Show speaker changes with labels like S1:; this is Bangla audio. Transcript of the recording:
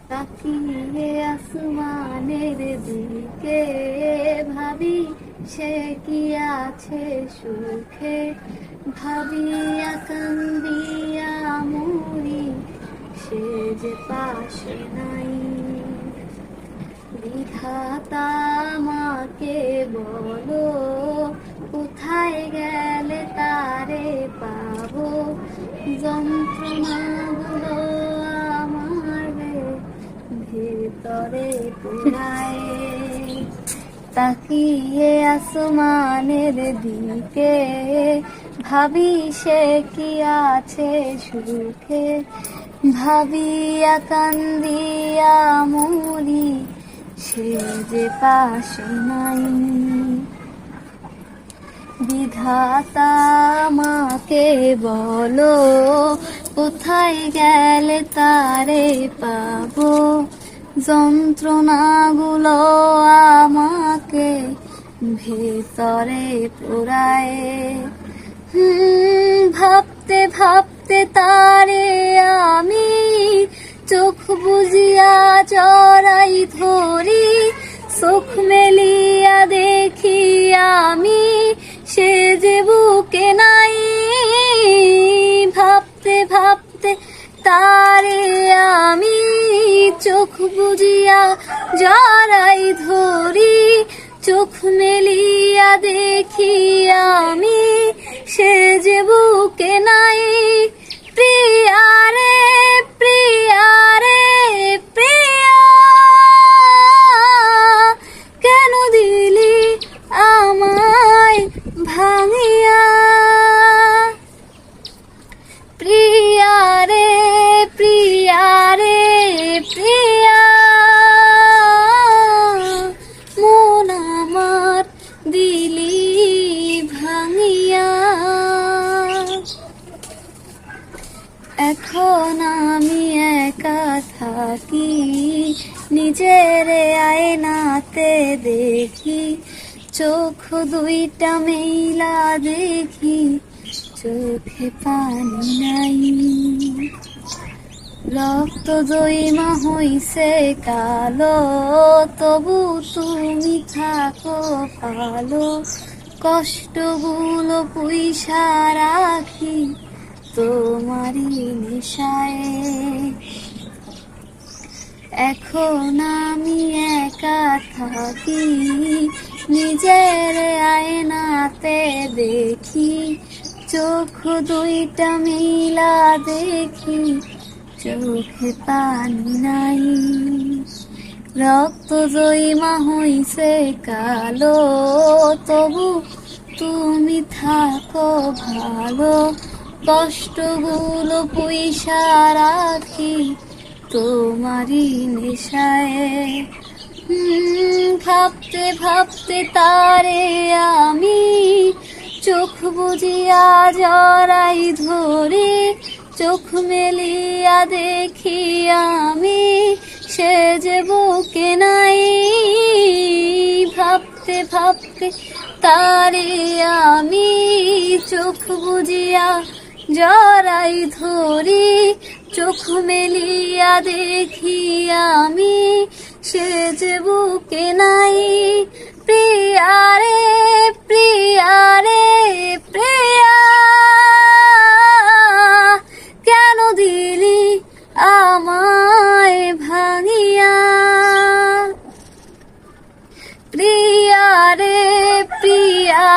S1: তাকিয়ে আসমানের দিকে ভাবি সে কি আছে সুখে, ভাবিয়া কান্দিয়া মরি সে যে পাশে নাই। বিধাতা আমাকে বলো কোথায় গেলে তারে পাবো, যন্ত্রণাগুলো আমার ভেতরে পুরায়। তাকিয়ে আসমানের দিকে ভাবি সে কি আছে সুখে, ভাবিয়া কান্দিয়া মরি সে যে পাশে নাই। বিধাতা আমাকে বলো কোথায় গেলে তারে পাবো, যন্ত্রণাগুলো আমাকে ভেতরে পুরায়। ভাবতে ভাবতে তারে আমি চোখ বুজিয়া জড়াই ধরি, চোখ মেলিয়া দেখি আমি সে যে বুকে নাই। ভাবতে ভাবতে তারে আমি চোখ বুজিয়া জড়াই ধরি, চোখ মেলিয়া দেখি আমি সে যে বুকে নাই। প্রিয়ারে প্রিয়ারে প্রিয়া, কেন দিলি আমায় ভাঙিয়া। প্রিয়ারে প্রিয়ারে প্রিয়া, মন আমার দিলি ভাঙিয়া। এখন আমি একা থাকি, নিজের আয়নাতে দেখি, চোখ দুইটা মেলা দেখি, চোখে পানি নাই। রক্ত জৈমা হইছে কালো, তবু তুমি থাকো ভালো, কষ্টগুলো পুইসা রাখি তোমারই নেশায়। এখন আমি একা থাকি, নিজের আয়নাতে দেখি, চোখ দুইটা মিলা দেখি, চোখে পানি নাই। রক্ত জৈমা হইছে কালো, তবু তুমি থাকো ভালো, কষ্টগুলো পুইসা রাখি তোমারই নেশায়। ভাবতে ভাবতে তারে আমি চোখ বুজিয়া জড়াই ধরি, চোখ মেলিয়া দেখি আমি সে যে বুকে নাই। ভাবতে ভাবতে তারে আমি চোখ বুজিয়া জড়াই ধরি, চোখ মেলিয়া দেখি আমি সে যে বুকে নাই। প্রিয়ারে প্রিয়ারে প্রিয়া, কেন দিলি আমায় ভাঙিয়া। প্রিয়ারে প্রিয়া